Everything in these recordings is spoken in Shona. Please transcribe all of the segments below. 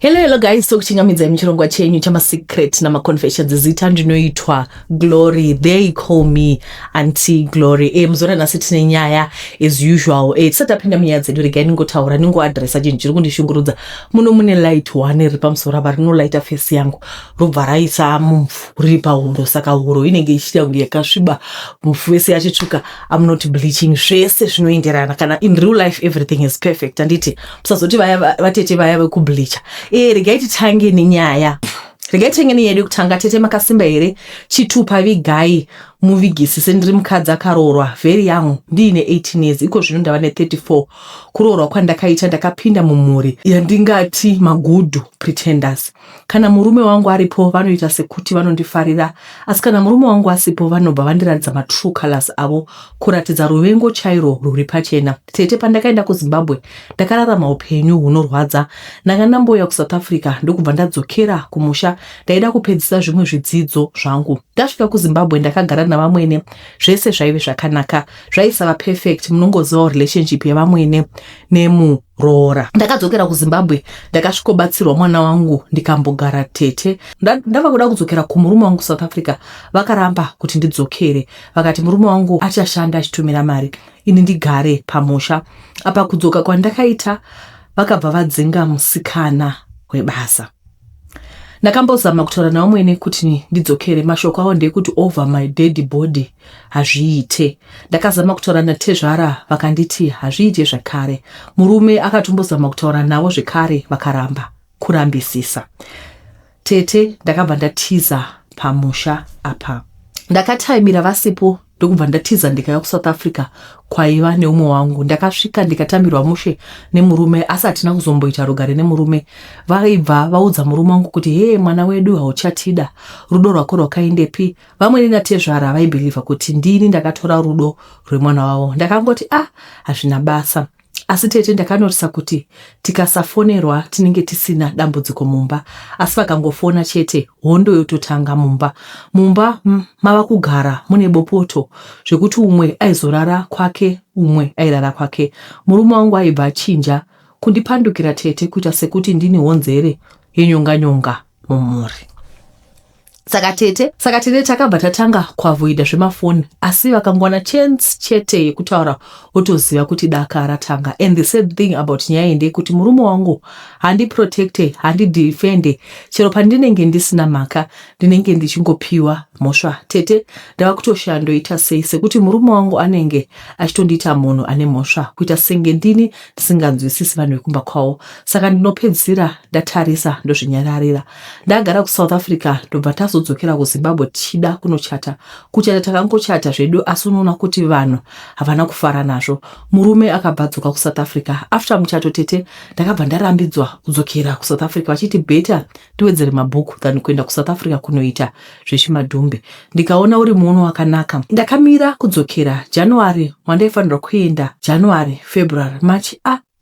Hello guys, sokuchingamidza muchirongwa chenyu chama secret na confessions zita ndinoitwa Glory. They call me Auntie Glory. Mzora nasi tine nyaya as usual. Tisatapinda munyaya dzedu regai ningotaura ningoadressa chinhu chiri kundishungurudza. Muno mune light one riri pamusoro apa rinolighta face yangu. Robva raisa mumvuri pahuro, saka huro inenge ichiita kunge yakasviba, mupfu wese yachitsvuka. I'm not bleaching, zvese zvinoenderana. Kana in real life everything is perfect. Anditi musazoti vatete vaya vekubleacha. Regai titange nenyaya. Regai titange nenyaya yekutanga. Tete makasimba here chitupa vigai muvigisi sendiri mukadzi akaroorwa very young ndiine 18 years iko zvino ndava ne34. Kuroorwa kwandakaita ndakapinda mumhuri yandingati magudhu pretenders. Kana murume wangu aripo vanoita sekuti vanondifarira, asi kana murume wangu asipo vanobva vandiratidza matrue colors avo, kuratidza ruvengo chairo ruri pachena. Tete pandakaenda kuZimbabwe ndakararama upenyu hunorwadza. Ndakandambouya kuSouth Africa ndokubva ndadzokera kumusha ndaida kupedzisa zvimwe zvidzidzo zvangu. Ndasvika kuZimbabwe ndakagara navamwene, zvese zvaive zvakanaka, zvaisava perfect. Munongoziva relationship yavamwene nemuroora. Ndakadzokera kuZimbabwe ndakasvikobatsirwa mwana wangu ndikambogara Tete. Ndava kuda kudzokera kumurume wangu South Africa, vakaramba kuti ndidzokere. Vakati murume wangu achashanda achitumira mari, ini ndigare pamusha. Apa kudzoka kwandakaita vakabva vadzinga musikana webasa. Ndakambozama kutaura navamwene kuti ndidzokere, mashoko avo ndekuti over my dead body hazviite. Ndakazama kutaura naTezvara vakanditi hazviite zvakare. Murume akatombozama kutaura navo zvekare vakaramba kurambisisa. Tete ndakabva ndatiza pamusha apa. Ndakataimira vasipo ndokubva ndatiza ndikauya kuSouth Africa kwaiva neumwe wangu. Ndakasvika ndikatamirwa mushe nemurume, asi hatina kuzomboita rugare nemurume. Vaibva vaudza murume wangu kuti mwana wedu hauchatida, rudo rwako rwakaendepi. Vamwene naTezvara vaibhiliva kuti ndini ndakatora rudo rwemwana wavo. Ndakangoti hazvina basa. Asi Tete ndakanotisa kuti tikasafonerwa tinenge tisina dambudziko mumba, asi vakangofona chete hondo yototanga mumba. Mumba mava kugara mune bopoto zvekuti umwe aizorara kwake umwe airara kwake. Murume wangu aibva achinja kundipandukira Tete kuita sekuti ndini honzere yenyonga mumhuri. Saka Tete takabva tatanga kuavoida zvemafoni, asi vakangwana chance chete yekutaura otoziva kuti daka ratanga. And the sad thing about nyaya ndeyekuti murume wangu handiprotecte, handidefende. Chero pandinenge ndisina mhaka ndinenge ndichingopiwa mhosva. Tete ndava kutoshandoita sei sekuti murume wangu anenge achitondiita munhu ane mhosva, kuita senge ndini ndisinganzwisisi vanhu vekumba kwavo. Saka ndinopedzisira ndatarisa ndozvinyararira. Ndagara kuSouth Africa ndobva tazodzokera kuZimbabwe tichida kunochata. Kuchata takangochata zvedu, asi unoona kuti vanhu havana kufara nazvo. Murume akabvadzoka kuSouth Africa. After muchato Tete ndakabva ndarambidzwa kudzokera kuSouth Africa, vachiti better tiwedzere mabhuku than kuenda kuSouth Africa kunoita zvechimadhumbe. Ndikaona uri muono wakanaka, ndakamira kudzokera January wandaifanirwa kuenda, January, February, March.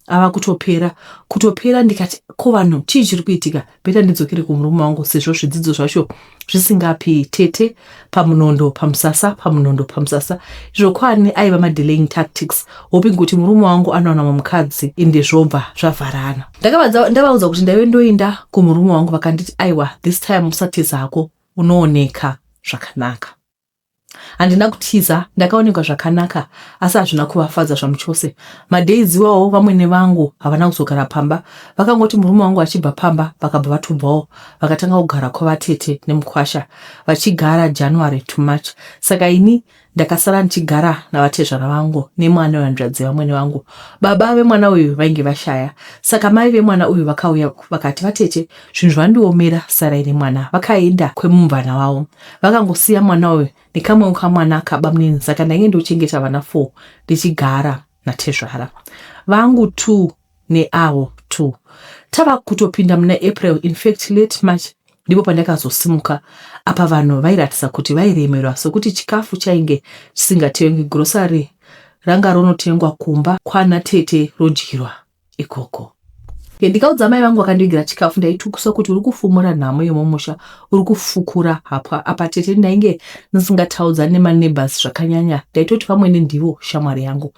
Ava kutopera ndikati ko vanhu chii chiri kuitika, beta ndidzokere kumurume wangu sezvo zvidzidzo zvacho zvisingapi. Tete pamunondo pamusasa. Izvo kwani aiva madelaying tactics, hoping kuti murume wangu anowana mumukadzi ende zvobva zvavharana. Ndavaudza kuti ndaive ndoenda kumurume wangu, vakanditi aiwa this time musatizako unooneka zvakanaka. Handina kutiza, ndakaonekwa zvakanaka, asi hazvina kuvafadza zvamuchose. Madays iwawo vamwene vangu havana kuzogara pamba. Vakangoti murume wangu achibva pamba vakabva vatobvawo vakatanga kugara kwavaTete nemukwasha, vachigara January to March. Saka ini ndakasara ndichigara navaTezvara vangu nemwana wehanzvadzi vamwene vangu. Baba vemwana uyu vainge vashaya, saka mai vemwana uyu vakauya vakati vaTete zvinhu zvandiomera sarai nemwana. Vakaenda kwemumvana wavo vakangosiya mwana uyu nekamwe kamwana kabamunini. Saka ndainge ndochengeta vana 4 ndichigara naTezvara vangu 2 neavo 2. Tava kutopinda muna April, in fact late March, ndipo pandakazosimuka. Apa vanhu vairatidza kuti vairemerwa sokuti chikafu chainge chisingatengwi. Grocery ranga ronotengwa kumba kwana Tete rodyirwa ikoko. Ndikaudza mai vangu vakandigira chikafu, ndaitukusa kuti uri kufumura nhamo yemumusha, uri kufukura apa Tete ndainge ndisingataudza nemaneighbors zvakanyanya. Ndaitoti pamwe ndivo shamwari yangu.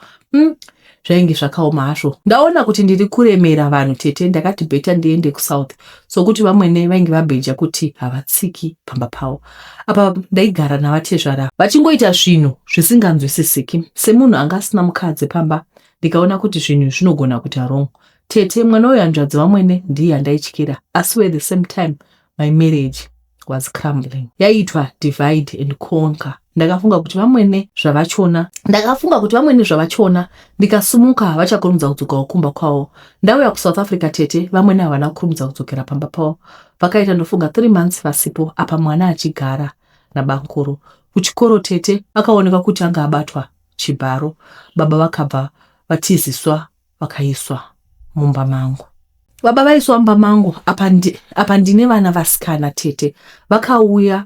zvainge zvakaoma hazvo. Ndaona kuti ndiri kuremera vanhu tete, ndakati beta ndiende kuSouth, sokuti vamwene vainge vabheja kuti havatsiki pamba pavo. Apa ndaigara navatezvara vachingoita zvinhu zvisinganzwisisiki. Semunhu anga asina mukadzi pamba, ndikaona kuti zvinhu zvinogona kuita wrong. Tete mwana uyu hanzvadzi vamwene ndiye andaityira, asi at the same time my marriage was crumbling. Yaitwa divide and conquer. Ndakafunga kuti vamwene zvavachona, ndikasumuka vachakurumidza kudzoka ukumba kwavo. Ndauya kuSouth Africa tete, vamwene havana kurumidza kudzokera pamba pavo. Vakaita ndofunga 3 months vasipo, apa mwana achigara nabankuru. Kuchikoro tete akaoneka kuti anga abatwa chibharo. Baba vakabva vatiziswa vakaiswa mumba mangu. Baba vaiswa mumba mangu, apa ndine vana vasikana tete. Vakauya,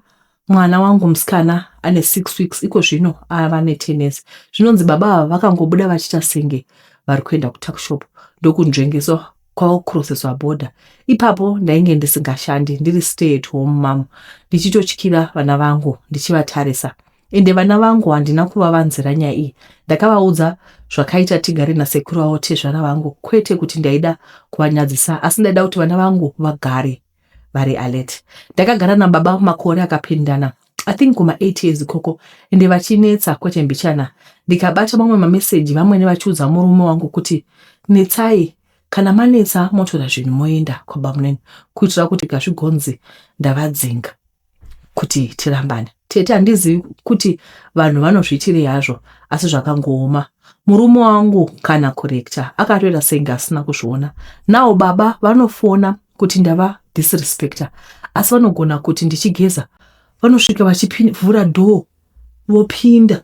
mwana wangu musikana ane 6 weeks, iko zvino ava netenesi. Zvinonzi baba vakangobuda vachita senge vari kuenda kutakshop, ndokunzvengeswa kwavokuroseswa border. Ipapo ndainge ndisingashandi, ndiri stay at home mom, ndichitotyira vana vangu, ndichivatarisa. Ende vana vangu handina kuvavanzira nyaya iyi. Ndakavaudza zvakaita tigare nasekuru vavo tezvara vangu, kwete kuti ndaida kuvanyadzisa, asi ndaida kuti vana vangu vagare vari alert. Ndakagara nababa makore akapindana, I think kuma 8 years ikoko, ende vachinetsa kwete mbichana. Ndikabata mamwe mameseji vamwene vachiudza murume wangu kuti netsai, kana manetsa motora zvinhu moenda kwabamunene, kuitira kuti kazvigonzi ndavadzinga kuti tirambane. Tete handizivi kuti vanhu vanozviitirei hazvo, asi zvakangooma. Murume wangu kana kurekta akatoita senge asina kuzviona. Nao baba vanofona kuti ndava disrespecta, asi vanogona kuti ndichigeza vanosvika vachivhura door vopinda.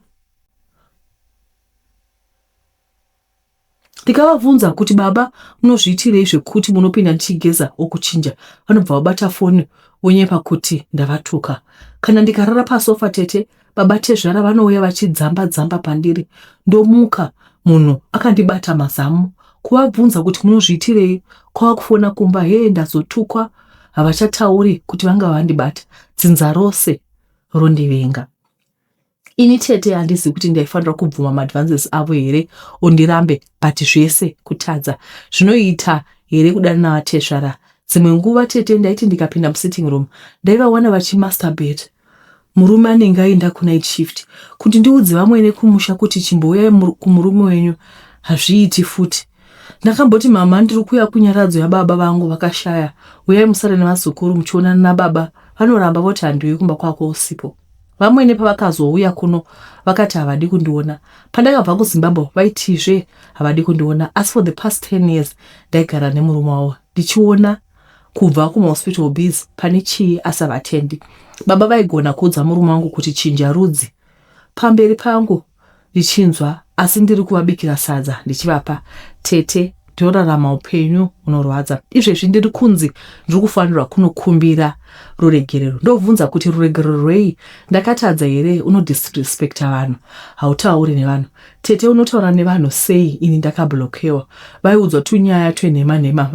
Ndikavabvunza kuti baba munozviitirei zvekuti munopinda ndichigeza okuchinja. Vanobva vabata foni vonyepa kuti ndavatuka. Kana ndikarara pasofa tete, baba tezvara vanouya vachidzamba pandiri. Ndomuka, munhu akandibata mazamu. Kuvabvunza kuti munozviitirei, kwavakufona kumba, ndazotukwa, havachatauri kuti vanga vandibata. Dzinza rose rondivenga. Ini tete handizivi kuti ndaifanira kubvuma maadvances avo here ondirambe, but zvese kutadza. Zvinoita here kudana navatezvara. Dzimwe nguva tete ndaiti ndikapinda musitting room, ndaivawana vachimasturbate. Murume anenge aenda kunight shift. Kuti ndiudze vamwene kumusha kuti chimbouyai kumurume wenyu, hazviiti futi. Ndakamboti mama ndiri kuuya kunyaradzo yababa vangu vakashaya. Uyai musare nevazukuru muchionana nababa. Vanoramba voti handiuyi kumba kwako usipo. Vamwene pavakazouya kuno vakati havadi kundiona. Pandakabva kuZimbabwe vaitizve havadi kundiona. As for the past 10 years ndaigara nemurume wavo, ndichiona kubva kumahospital bills pane chii asavatendi. Baba vaigona kuudza murume wangu kuti chinja rudzi pamberi pangu ndichinzwa, asi ndiri kuvabikira sadza ndichivapa. Tete ndinorarama upenyu unorwadza. Izvezvi ndiri kunzi ndiri kufanirwa kunokumbira ruregerero. Ndobvunza kuti ruregerero rwei? Ndakatadza here? Unodisrespecta vanhu, hautauri nevanhu. Tete unotaura nevanhu sei? Ini ndakablokewa. Vaiudzwa tunyaya twenhema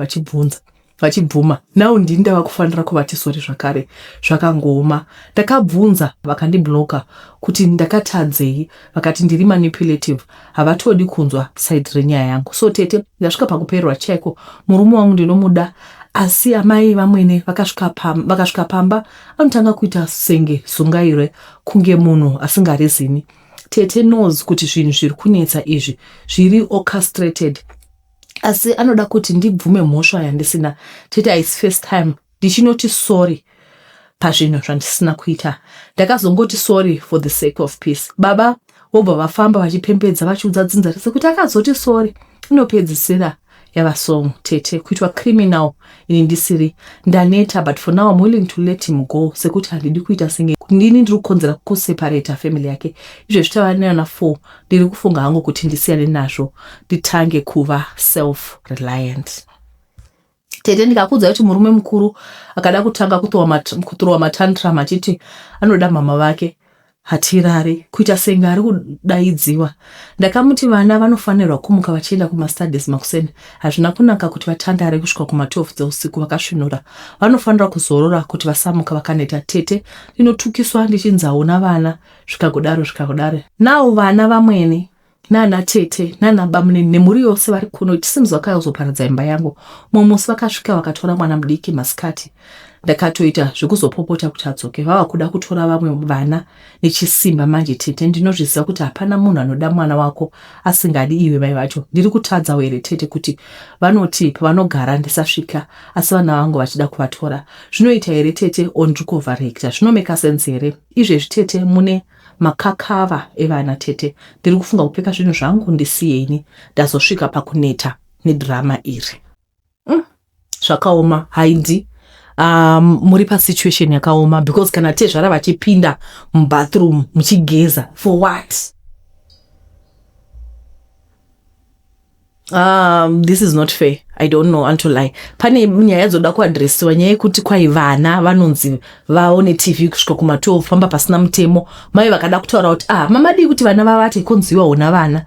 vachibvuma. Nau ndini ndava kufanira kuvati sori zvakare. Zvakangooma. Ndakabvunza vakandibloka kuti ndakatadzei, vakati ndiri manipulative, havatodi kunzwa side renyaya yangu. So tete ndasvika pakupererwa chaiko. Murume wangu ndinomuda, asi amai vamwene vakasvika pamba anotanga kuita senge sungaire kunge munhu asingarizini. Tete knows kuti zvinhu zviri kunetsa izvi zviri orchestrated, asi anoda kuti ndibvume mhosva yandisina. Tete haisi first time ndichinoti sorry pazvinhu zvandisina kuita. Ndakazongoti sorry for the sake of peace. Baba vobva vafamba vachipembedza vachiudza dzinza rese kuti akazoti sorry. Inopedzisira yava song tete kuitwa criminal. Ini ndisiri ndaneta, but for now I'm willing to let him go, sekuti handidi kuita senge ndini ndiri kukonzera kuseparata family yake. Izvo zvitava neana 4 ndiri kufunga hangu kuti ndisiyane nazvo nditange kuva self reliant. Tete ndikakudza kuti murume mukuru akada kutanga kutorwa matantrum achiti anoda mama vake, hatirari kuita senge ari kudaidziwa. Ndakamuti vana vanofanirwa kumuka vachienda kumastudies makuseni. Hazvina kunaka kuti vatandare kusvika kuma12 dzeusiku vakasvinura. Vanofanira kuzorora kuti vasamuka vakaneta. Tete ndinotukiswa ndichinzaona vana zvikadaro. Nao vana vamwene nana tete nana bamune nemuri yose vari kuno tisimzi vakazoparadza imba yangu. Musi vakasvika vakatora mwana mudiki masikati. Ndakatoita zvekuzopopota kuti adzoke. Vava kuda kutora vamwe vana nechisimba manje tete. Ndinozviziva kuti hapana munhu anoda mwana wako asingadi iwe mai vacho. Ndiri kutadza here tete kuti vanoti pavanogara ndisasvika asi vana vangu vachida kuvatora. Zvinoita here tete ondikovarekta. Zvinomeka sense here. Izvezvi tete mune makakava evana tete. Ndiri kufunga kupfeka zvinhu zvangu ndisiyeni ndazosvika pakuneta nedrama iri. Zvakaoma haindi. Muri pa situation yakaoma because kana tezvara vachipinda mubathroom muchigeza for what? This is not fair. I don't know until I pane nyaya dzoda kuadresiwa nyaya yekuti kwai vana vanonzi vaone TV kusvika kuma 12 pamba pasina mutemo. Mai vakada kutaura kuti mamadi kuti vana vavate konziwa ona vana.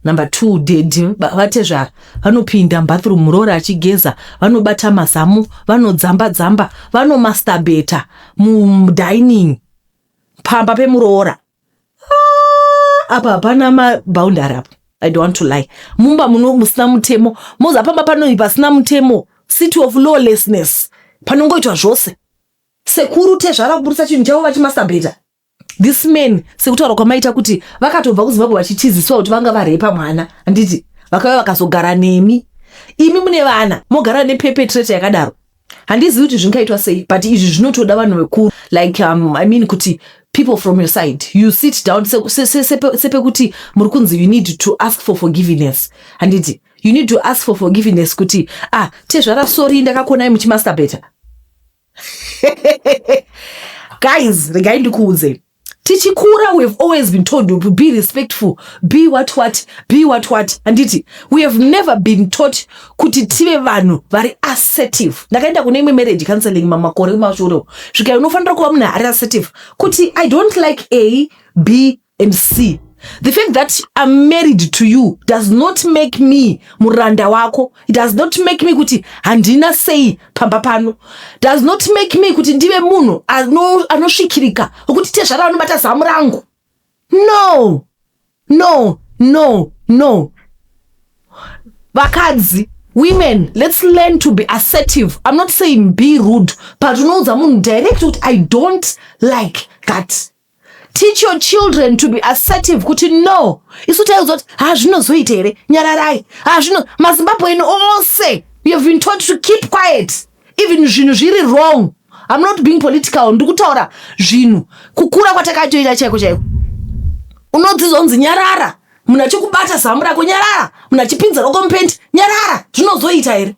Number 2, dead vatezvara vanopinda mubathroom muroora achigeza, vanobata mazamu, vanodzamba, vanomasturbata mudining pamba pemuroora. Apa hapana maboundary apo. I don't want to lie. Mumba musina mutemo, moza pamba pano pasina mutemo, city of lawlessness. Panongoitwa zvose. Sekuru tezvara kuburisa chinhu chavo vachimasturbata. This man sekutaura kwamaita kuti vakatobva kuZimbabwe vachitiziswa kuti vanga varepa mwana. Handiti vakauya vakazogara nemi. Imi mune vana mogara neperpetrator yakadaro. Handizivi kuti zvingaitwa sei, but izvi zvinotoda vanhu vekuru like I mean kuti people from your side you sit down sepe kuti muri kunzi you need to ask for forgiveness. Handiti you need to ask for forgiveness kuti tezvara sorry ndakakonai muchimasturbata. Guys, regai ndikuudze. Tichikura, we've always been told to be respectful, be what, be what. Anditi, we have never been taught kuti tive vanhu very assertive. Ndakaenda kune imwe marriage counseling mamakore mashuro. Zvika unofanira kuva munhu ari assertive. Kuti I don't like A, B and C. The fact that I'm married to you does not make me muranda wako. It does not make me kuti handina sei pamba pano. Does not make me kuti ndive munhu anosvikirika kuti tezvara unobata zamu rangu. No. Vakadzi, women, let's learn to be assertive. I'm not saying be rude, but unoudza munhu direct kuti I don't like that. Teach your children to be assertive kuti no. Isu taiudzwa kuti zvinozoita here nyararai. Zvino maZimbabwe eno ose we have been taught to keep quiet. Even zvinhu zviri wrong. I'm not being political. Ndikutaura zvinhu kukura kwatakatoita chaiko. Unodzizonzi nyarara. Muna chikubata zamu rako nyarara. Muna chipinza roko mupenti nyarara. Zvinozoita here.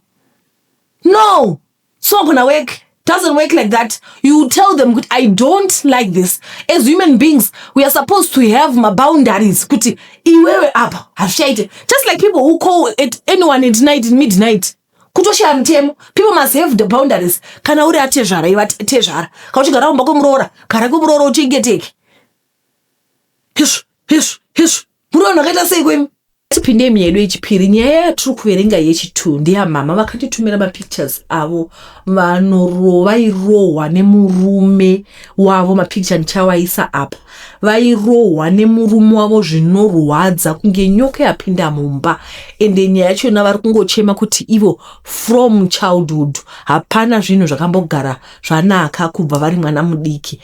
No. It's not gonna work. Doesn't work like that. You tell them, I don't like this. As human beings, we are supposed to have my boundaries. Kuti iwewe apa hashaite. Just like people who call at anyone at night, in midnight. Kutosha mtemo. People must have the boundaries. Kana uri atezhara, iwa atezhara. Kauchigara umba kumurora. Kara kumurora uchingeteke. Hishu. Murona kaita sei kwemi. Tipinde miedu yechipiri nyaya yatiri kuverenga yechitu ndeyamama vakatitumira mapictures avo vairohwa nemurume wavo. Mapicture ndichawaisa apa. Vairohwa nemurume wavo zvinorwadza kunge nyoka yapinda mumba. Ende nyaya yachona vari kungochema kuti ivo from childhood hapana zvinhu zvakambogara zvanaka kubva vari mwana mudiki.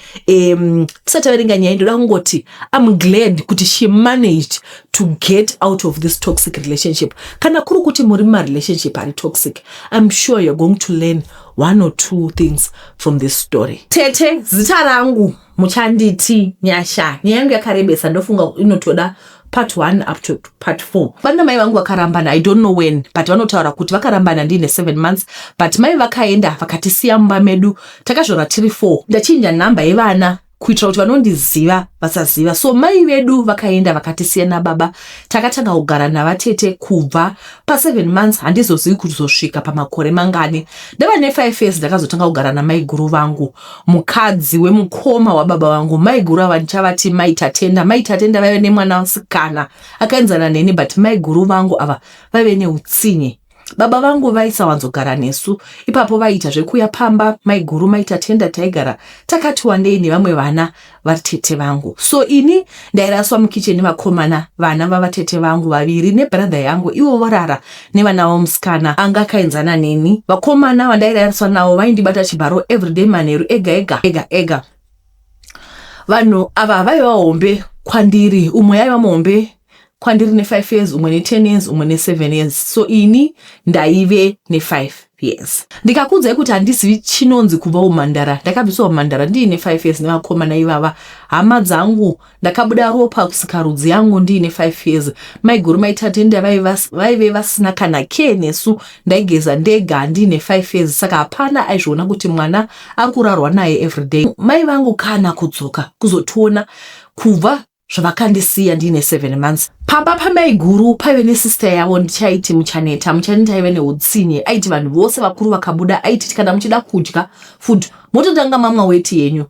Tisati taverenga nyaya ndoda kungoti I'm glad kuti she managed to get out of this toxic relationship. Kana kuri kuti muri relationship ari toxic, I'm sure you're going to learn 1 or 2 things from this story. Tete, zita rangu muchanditi Nyasha. Nyaya yangu yakarebesa ndofunga inotoda part 1 up to part 4. Bana mai vangu vakarambana, I don't know when, but vanotaura kuti vakarambana ndine 7 months, but mai vakaenda vakatisiya mumba medu takazvora tiri 4. Ndachinja namba yevana kuitira kuti vanondiziva vasaziva. So mai vedu vakaenda vakatisiya nababa. Takatanga kugara navatete kubva pa 7 months. Handizozivi kuzosvika pamakore mangani. Ndava ne 5 years ndakazotanga kugara namai guru vangu, mukadzi wemukoma wababa vangu. Mai guru ava ndichavati mai tatenda. Mai tatenda vaive nemwana musikana akaenzana neni, but mai guru vangu ava vaive neutsinye. baba vangu vaisawanzogara nesu. Ipapo vaita zvekuya pamba, mai guru maita tenda taigara takati wandei nevamwe vana vatete vangu. So ini ndairaswa mukicheni nevakomana vana vavatete vangu vaviri nebradha yangu, ivo varara nevana vomusikana anga kaenzana neni. Vakomana vandairaswa navo vaindibata chibharo everyday manheru ega. Vanhu ava vaiva hombe kwandiri, umwe yaiva muhombe kwandiri ne5 years, umwe ne10 years, umwe ne7 years. So ini ndaive ne5 years. Ndikakudzai kuti handizivi chinonzi kuva umhandara. Ndakabviswa umhandara ndiine 5 years nevakomana ivava. Hama dzangu ndakabuda ropa kusikarudzi yangu ndiine 5 years. Mai guru maita tenda vaive vasina kana care nesu. Ndaigeza ndega ndiine 5 years. Saka hapana aizviona kuti mwana ari kurarwa naye everyday. Mai vangu kana kudzoka kuzotiona kubva zvavakandisiya ndiine 7 months. Pamba pamai guru paive nesister yavo ndichaiti Muchaneta aive neutsinye. Aiti vanhu vose vakuru vakabuda aiti kana muchida kudya food mototanga mamwa weti yenyu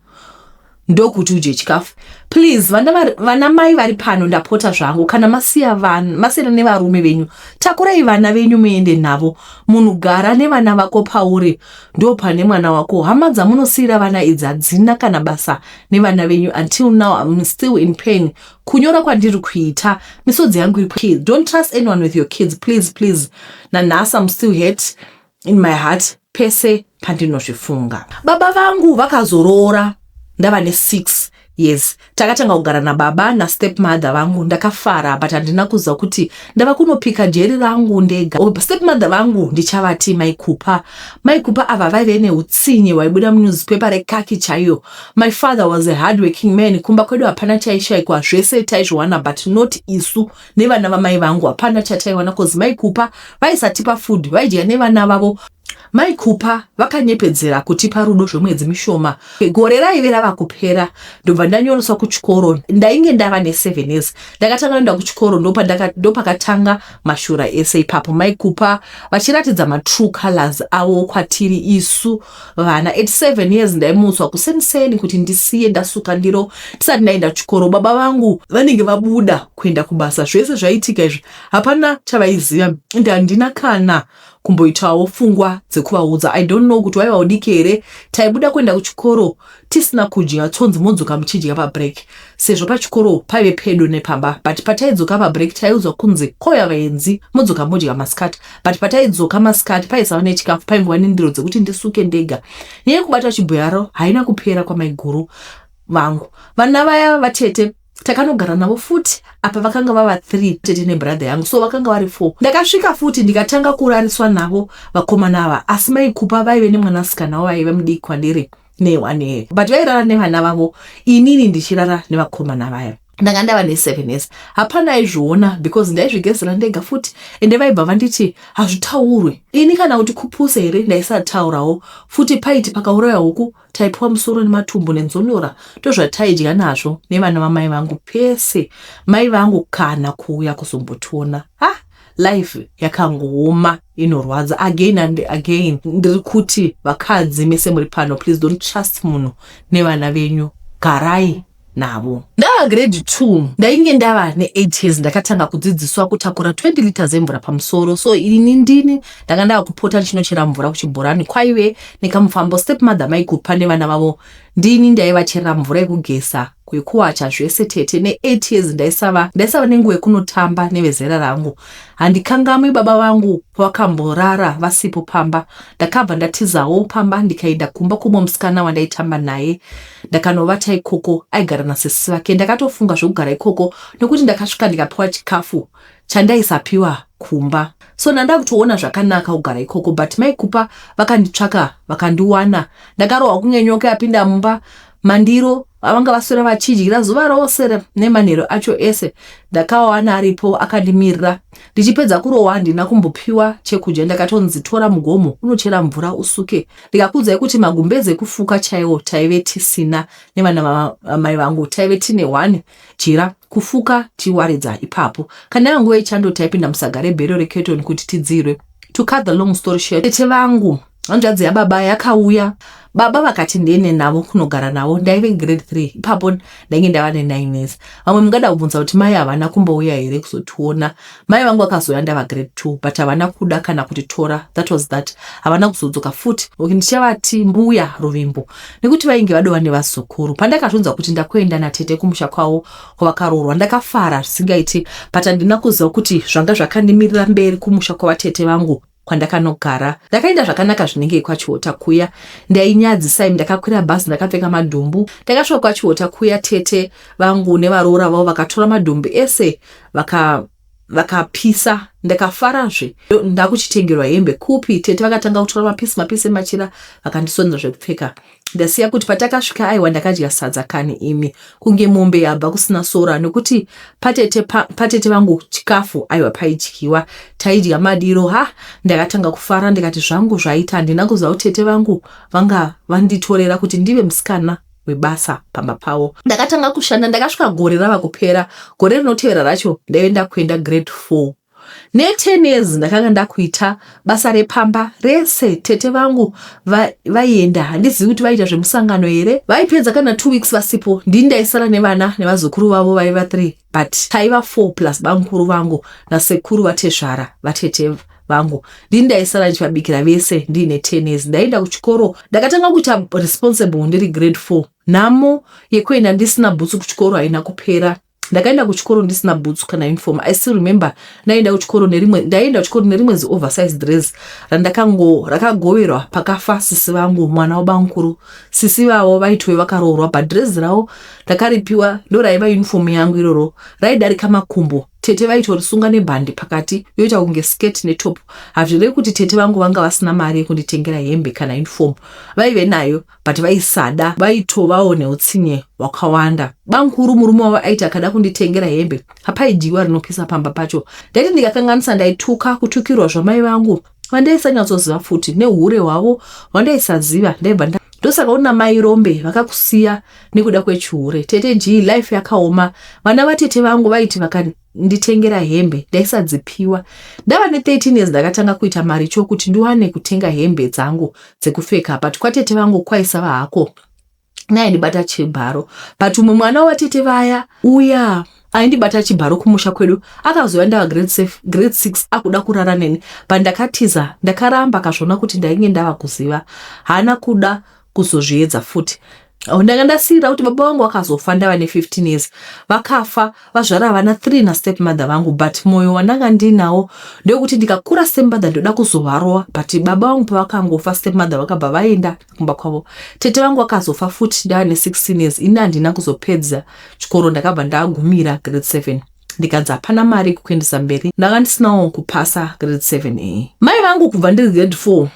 ndokuti udye chikafu. Please vana mai vari pano ndapota zvangu, kana masiyana nevarume venyu, takurai vana venyu muende navo. Munhu gara nevana vako pauri, ndo pane mwana wako. Hama dzamunosiyira vana idzi hadzina kana basa nevana venyu. Until now I'm still in pain. Kunyora kwandiri kuita misodzi yangu iri kids. Don't trust anyone with your kids, please. Nanhasi I'm still hurt in my heart pese pandinozvifunga. Baba vangu vakazorora ndava ne6 years. Takatanga kugara nababa na stepmother vangu. Ndakafara but handina kuziva kuti ndava kunopika jeri rangu ndega. Stepmother vangu ndichavati Maikupa ava vaive neutsinye waibuda munewspaper rekaki chaiyo. My father was a hardworking man. Kumba kwedu hapana chaishayikwa, zvese taizviwana but not isu nevana vamai vangu. Hapana chataiwana cause Maikupa vaisatipa food, vaidya nevana vavo. Maikupa vakanyepedzera kutipa rudo zvemwedzi mishoma. Gore raive rava kupera ndobva ndanyonoswa kuchikoro. Ndainge ndava ne7 years. Ndakatanga kuenda kuchikoro ndopakatanga mashura ese. Ipapo Maikupa vachiratidza matrue colors avo kwatiri isu vana. At 7 years ndaimutswa kuseniseni kuti ndisiye ndasuka ndiro tisati ndaenda kuchikoro. Baba vangu vanenge vabuda kuenda kubasa. Zvese zvaitika izvi hapana chavaiziva. Handina kana kumboitawo pfungwa dzekuvaudza. I don't know kuti waiva udiki here. Taibuda kuenda kuchikoro tisina kudya, tsonzi modzoka muchidya pabreak. Sezvo pachikoro paive pedo nepamba. But pataidzoka pabreak taiudzwa kunzi koya vaenzi modzoka modya masikati. But pataidzoka masikati paisava nechikafu, paimvwa nendiro dzekuti ndisuke ndega. Nyaya yekubata chibhuyaro haina kupera kwamaiguru vangu. Vana vaya vatete takanogara navo futi apa vakanga vava 3 tete nebrother yangu, so vakanga vari 4. Ndakasvika futi ndikatanga kurariswa navo vakomana ava, asi Maikupa vaive nemwanasikana wavo vaive mudiki kwandiri ne1 year. But vairara nevana vavo, inini ndichirara nevakomana vaya. Ndanga ndava ne7 years. Hapana aizviona because ndaizvigezera ndega futi. Ende vaibva vanditi hazvitaurwe. Ini kana kuti kupuse here ndaisataurawo. Futi paiti pakauraya huku taipiwa musoro nematumbu nenzonyora. Ndozvataidya nazvo nevana vamai vangu pese. Mai vangu kana kuuya kuzombotiona. Life yakangooma inorwadza again and again. Ndiri kuti vakadzi mese muri pano, please don't trust munhu nevana venyu. Garai navo. Ndava grade 2 ndainge ndava ne8 years. Ndakatanga kudzidziswa kutakura 20 liters emvura pamusoro. So ini ndini ndanga ndava kupota ndichinochera mvura kuchibhorani. Kwaive nekamufambo stepmother Maikupa nevana vavo ndini ndaivachera mvura yekugesa kuikuwacha zvese tete. Ne8 years ndaisava nenguva yekunotamba nevezera rangu. Handikangamwi baba vangu vakamborara vasipo pamba. Ndakabva ndatizawo pamba ndikaenda kumba musikana wandaitamba naye. Ndakanovata ikoko, aigara nasisi vake. Ndakatofunga zvokugara ikoko nekuti ndakasvika ndikapiwa chikafu chandaisapiwa kumba. So nanda kutoona zvakanaka kugara ikoko, but Maikupa vakanditsvaka vakandiwana. Ndakarohwa kunyenyoka yapinda mumba. Mandiro avanga vaswera vachidyira zuva rose nemanhero acho ese. Ndakawana aripo akandimirira. Ndichipedza kurohwa handina kumbopiwa chekudya. Ndakatonzi tora mugomo unochera mvura usuke. Ndikakudzai kuti magumbeze ekufuka chaiwo taive tisina nevana mai vangu. Taive tine 1 jira kufuka tiwaridza ipapo. Kana yangu ichando taipinda musaga rebhero reketon kuti tidzirwe. To cut the long story short, tete vangu hanzvadzi yababa yakauya, baba vakati ndiende navo kunogara navo. Ndaive grade 3 ipapo ndainge ndava ne9 years. Vamwe mungada kubvunza kuti mai havana kumbouya here kuzotiona. Mai vangu vakazoya ndava grade 2 but havana kuda kana kutitora. That was that. Havana kuzodzoka futi. Ndichavati mbuya Ruvimbo nekuti vainge vadova nevazukuru. Pandakazvinzwa kuti ndakuenda natete kumusha kwavo kwavakaroorwa, ndakafara zvisingaiti, but handina kuziva kuti zvanga zvakandimirira mberi kumusha kwavatete vangu kwandakanogara. Ndakaenda zvakanaka zvinenge kwaChiota kuya. Ndainyadzisa, ndakakwira bhazi ndakapfeka madhumbu. Ndakasvika kwaChiota kuya, tete vangu nevaroora vavo vakatora madhumbu ese vakapisa. Ndakafarazve. Ndakuchitengerwa hembe kupi. Tete vakatanga kutora mapisi machira vakandisonera zvekupfeka. Ndasiya kuti patakasvika aiwa ndakadya sadza kani imi kunge mombe yabva kusina sora, nekuti patete vangu chikafu aiwa paidyiwa, taidya madiro. Ndakatanga kufara, ndikati zvangu zvaita handina kuziva kuti tete vangu vanga vanditorera kuti ndive musikana webasa pamba pavo. Ndakatanga kushanda, ndakasvika gore rava kupera. Gore rinotevera racho ndaienda kuenda grade 4. Ne10 years ndakanga ndakuita basa repamba rese. Tete vangu vaienda, handizivi kuti vaita zvemusangano here. Vaipedza kana 2 weeks vasipo. Ndini ndaisara nevana nevazukuru vavo vaiva 3 but taiva 4 plus bamukuru vangu nasekuru vatezvara vatete vangu. Ndini ndaisara ndichivabikira vese ndine 10 years. Ndaenda kuchikoro, ndakatanga kuita responsible ndiri grade 4. Nhamo yekuenda ndisina bhutsu kuchikoro haina kupera. Ndakaenda kuchikoro ndisina boots kana uniform. I still remember ndaenda kuchikoro nerimwe oversized dress rakagoverwa pakafa sisi vangu mwana wabankuru. Sisi vavo vaitwe vakaroorwa but dress ravo ndakaripiwa ndo raiva uniform yangu iroro. Raidarika makumbo. Tete vaitorisunga nebhandi pakati yoita kunge skirt netop. Hazvirevi kuti tete vangu vanga vasina mari yekunditengera hembe kana uniform. Vaive nayo but vaisada, vaitovawo neutsinye wakawanda. Bankuru murume wavo aiti akada kunditengera hembe hapaidiwa rinopisa pamba pacho. Ndaiti ndikakanganisa ndaituka kutukirwa zvamai vangu vandaisanyatsooziva futi nehure hwavo vandaisaziva. Ndaibva ndosaka una mai Rombe vakakusiya nekuda kwechihure. Tete njii life yakaoma. Vana vatete vangu vaiti vakanditengera hembe ndaisadzipiwa. Ndava ne13 years ndakatanga kuita mari chokuti ndiwane kutenga hembe dzangu dzekupfeka, but kwatete vangu kwaisava hako naye ndibata chibharo. But umwe mwana watete vaya uya aindibata chibharo kumusha kwedu akazoya ndava grade 6 akuda kurara neni. Pandakatiza ndakaramba kazvona kuti ndainge ndava kuziva, hana kuda kuzozviedza futi. Ndanga ndasira kuti baba vangu vakazofa ndava ne15 years. Vakafa vazvara vana 3 na stepmother vangu, but moyo wandanga ndinawo ndekuti ndikakura stepmother ndoda kuzovarowa, but baba vangu pavakangofa stepmother vakabva vaenda kumba kwavo. Tete vangu vakazofa futi ndava ne16 years. Ini handina kuzopedza chikoro, ndakabva ndagumira grade 7. Ndikanzi hapana mari kuendesa mberi, ndanga ndisinawo kupasa grade 7. Mai vangu kubva ndiri grade 4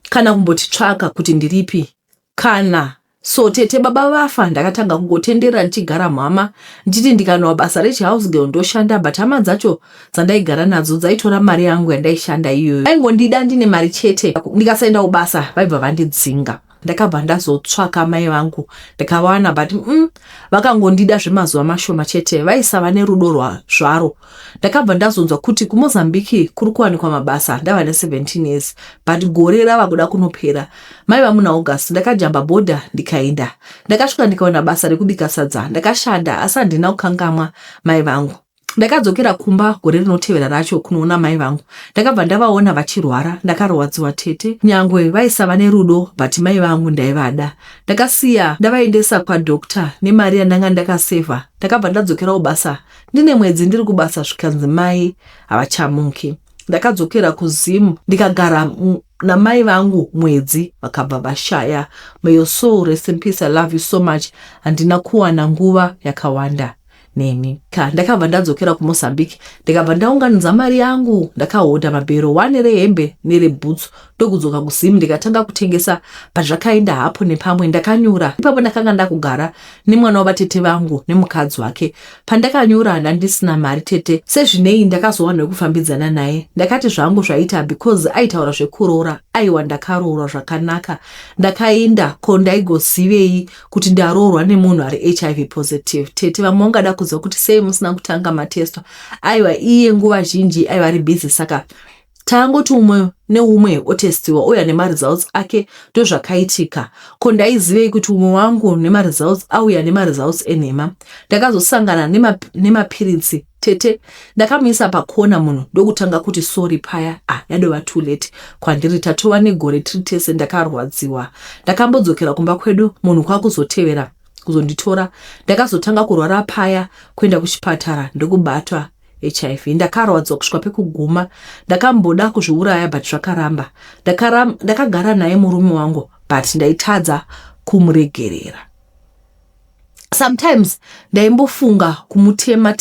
kana kumbotitsvaka kuti ndiripi kana so tete baba vafa ndakatanga kungotendera ndichigara mhama nditi ndikanowa basa rechihouse girl ndoshanda, but hama dzacho dzandaigara nadzo dzaitora mari yangu yandaishanda iyoyo. Vaingondida ndine mari chete. Ndikasaenda kubasa vaibva vandidzinga. Ndakabva ndazotsvaka mai vangu ndikawana, but vakangondida zvemazuva mashoma chete, vaisava nerudo zvaro. Ndakabva ndazonzwa kuti kuMozambique kuri kuwanikwa mabasa. Ndava ne17 years but gore rava kuda kunopera. Mai vamuna August ndakajamba boda ndikaenda. Ndakasvika ndikaona basa rekubika sadza. Ndakashanda asi handina kukangamwa mai vangu. Ndakadzokera kumba gore rinotevera racho kunoona mai vangu. Ndakabva ndavaona vachirwara, ndakarwadziwa tete. Nyangwe vaisava nerudo but mai vangu ndaivada. Ndakasiya ndavaendesa kwadokta nemari yandanga ndakasevha. Ndakabva ndadzokerawo basa. Ndine mwedzi ndiri kubasa zvikanzi mai havachamuki. Ndakadzokera kuZimu ndikagara namai vangu mwedzi vakabva vashaya. May your soul rest in peace. I love you so much. Handina kuwana nguva yakawanda nemi. Ndakabva ndadzokera kuMozambique, ndikabva ndaunganidza mari yangu, ndakahodha mabhero 1 rehembe nerebhutsu ndokudzoka kuZimu ndikatanga kutengesa. Pazvakaenda hapo nepamwe ndakanyura. Ipapo ndakanga ndakugara nemwana wavatete vangu nemukadzi wake. Pandakanyura ndandisina mari tete. Sezvinei ndakazowana kufambidzana naye. Ndakati zvangu zvaita because aitaura zvekuroora. Aiwa ndakaroorwa zvakanaka. Ndakaenda ko ndaigozivei kuti ndaroorwa nemunhu ari HIV positive. Tete vamwe vangada kuziva kuti sei musina kutanga matesto. Aiwa iye nguva zhinji aiva ari busy, saka tangoti umwe neumwe otestiwa uya nemaresults ake ndozvakaitika. Ko ndaizivei kuti umwe wangu nemaresults auya nemaresults enhema? Ndakazosangana nemapiritsi tete, ndakamuisa pakona munhu ndokutanga kuti sorry paya, yadova too late kwandiri, tatova negore tiri tese, ndakarwadziwa. Ndakambodzokera kumba kwedu, munhu kwakuzotevera kuzonditora, ndakazotanga kurwara paya, kuenda kuchipatara ndokubatwa HIV. Ndakarwadzwa kusvika pekuguma, ndakamboda kuzviuraya but zvakaramba. Ndakagara naye murume wangu but ndaitadza kumuregerera. Sometimes ndaimbofunga kumutema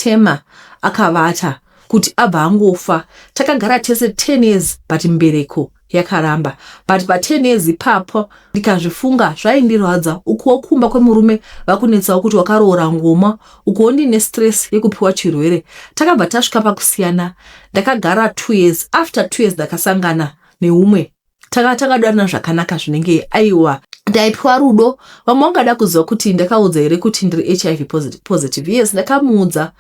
akavata kuti abva angofa. Takagara tese 10 years but mbereko yakaramba. But pa 10 years ipapo ndikazvifunga zvaindirwadza. Ukuwo kumba kwemurume vakunetsawo kuti wakaroora ngoma, ukuwo ndine stress yekupiwa chirwere. Takabva tasvika pakusiyana. Ndakagara 2 years. After 2 years ndakasangana neumwe. Takadana zvakanaka zvinenge aiwa. Ndaipiwa rudo. Vamwe vangada kuziva kuti ndakaudza here kuti ndiri HIV positive. Yes, ndakamuudza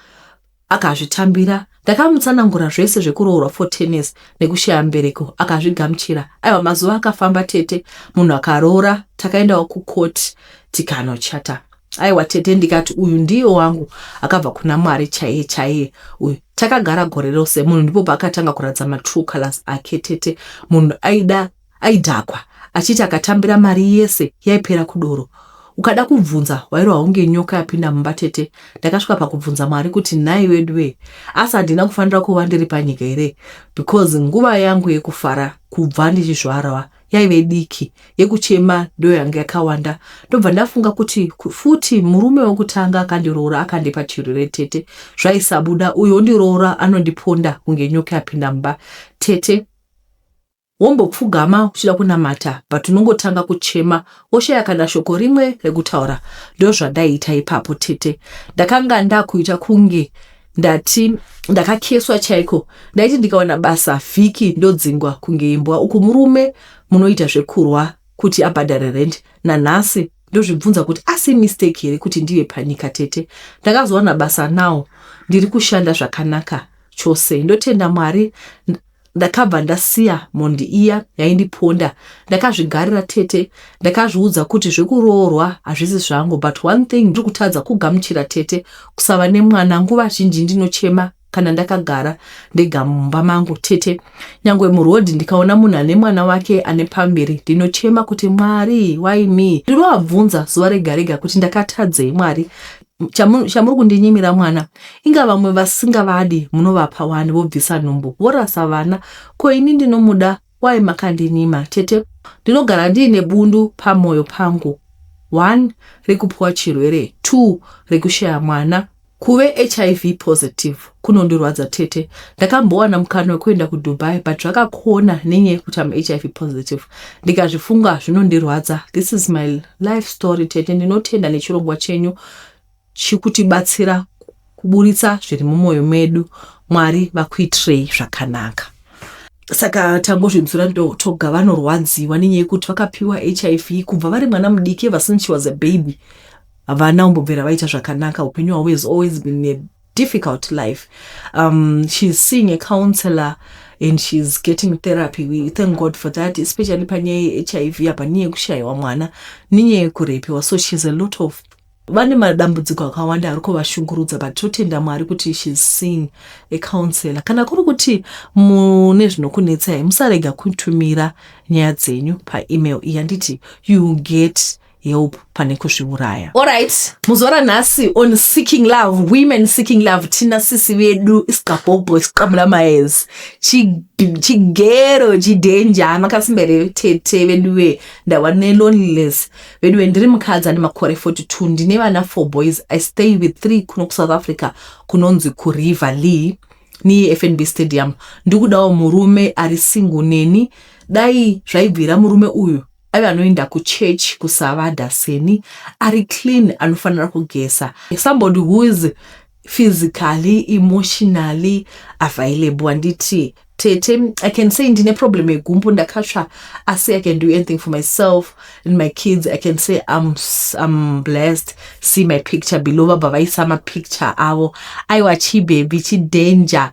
akazvitambira. Ndakamutsanangura zvese zvekuroorwa for 10 years nekushaya mbereko, akazvigamuchira. Aiwa, mazuva akafamba tete, munhu akaroora, takaendawo kukoti tikanochata. Aiwa tete, ndikati uyu ndiyo wangu akabva kuna Mwari chaiye uyu. Takagara gore rose, munhu ndipo paakatanga kuratidza matrue colors ake tete. Munhu aidhakwa achiti akatambira mari yese yaipera kudoro. Ukada kubvunza wairwa hunge nyoka yapinda mumba tete. Ndakasvika pakubvunza Mwari kuti nai wedwe, asi handina kufanira kuva ndiri panyika here, because nguva yangu yekufara kubva ndichizvarwa yaive diki, yekuchema ndo yanga yakawanda. Ndobva ndafunga kuti futi murume wokutanga akandiroora akandipa chirwere tete, zvaisabuda uyo ndiroora anondiponda kunge nyoka yapinda mumba tete. Wombopfugama uchida kunamata but unongotanga kuchema, woshaya kana shoko rimwe rekutaura. Ndo zvandaiita ipapo tete. Ndakanga ndakuita kunge ndakakeswa chaiko. Ndaiti ndikaona basa vhiki ndodzingwa kunge imbwa. Uku murume munoita zvekurwa kuti abhadhare rent. Nanhasi ndozvibvunza kuti asi mistake here kuti ndive panyika tete. Ndakazowana basa nawo, ndiri kushanda zvakanaka chose. Ndotenda Mwari. Ndakabva ndasiya mondi iya yaindiponda. Ndakazvigarira tete. Ndakazviudza kuti zvekuroorwa hazvisi zvangu, but one thing ndiri kutadza kugamuchira tete, kusava nemwana. Nguva zhinji ndinochema kana ndakagara ndega mumba mangu tete. Nyangwe murodhi ndikaona munhu ane mwana wake ane pamberi, ndinochema kuti Mwari, why me? Ndinovabvunza zuva rega rega kuti ndakatadzei Mwari, chamuri kundinyimira mwana? Inga vamwe vasingavadi munovapa wani, vobvisa nhumbu, vorasa vana. Ko ini ndinomuda, why makandinyima tete? Ndinogara ndiine bundu pamoyo pangu. 1, rekupiwa chirwere. 2, rekushaya mwana. Kuve HIV positive kunondirwadza tete. Ndakambowana mukana wekuenda kuDubai but zvakakona nenyaya yekuti am HIV positive. Ndikazvifunga zvinondirwadza. This is my life story tete. Ndinotenda nechirongwa chenyu chikutibatsira kuburitsa zviri mumwoyo medu. Mwari vakuitirei zvakanaka. Saka tangozvinzura toga vanorwadziwa nenyaya yekuti vakapiwa HIV kubva vari mwana mudiki, ever since she was a baby. Havana umbobvera vaita zvakanaka. Upenyu hwavo has always been a difficult life. She's seeing a counselor and she's getting therapy. We thank God for that, especially panyaya HIV apa nyaya yekushayiwa mwana, nenyaya yekurepiwa. So she's a lot of vane madambudziko akawanda ari kuvashungurudza, but totenda Mwari kuti she's seeing a counselor. Kana kuri kuti mune zvinokunetsai, musarega kutumira nyaya dzenyu paemail iyi yanditi you get help pane kuzviuraya. Alright, muzora nhasi on Seeking Love, Women Seeking Love. Tina sisi vedu isikabhobho isikamula maezi chigero chidenja makasimbere tete veduwe ndawa loneliness veduwe. Ndiri mukadzi ane makore 42, ndine vana 4 boys. I stay with 3 kuno kuSouth Africa kunonzi kuRiver Lee ni FNB Stadium. Ndikudawo murume ari single neni. Dai zvaibvira murume uyu ave anoenda kuchurch kusavada seni, ari clean, anofanira kugesa. Somebody who is physically, emotionally available. Anditi tete, I can say ndine problem yegumbu ndakatsva, I say I can do anything for myself and my kids. I can say I'm blessed. See my picture below, baba vaisa ma picture avo. Aiwa chi baby chi danger.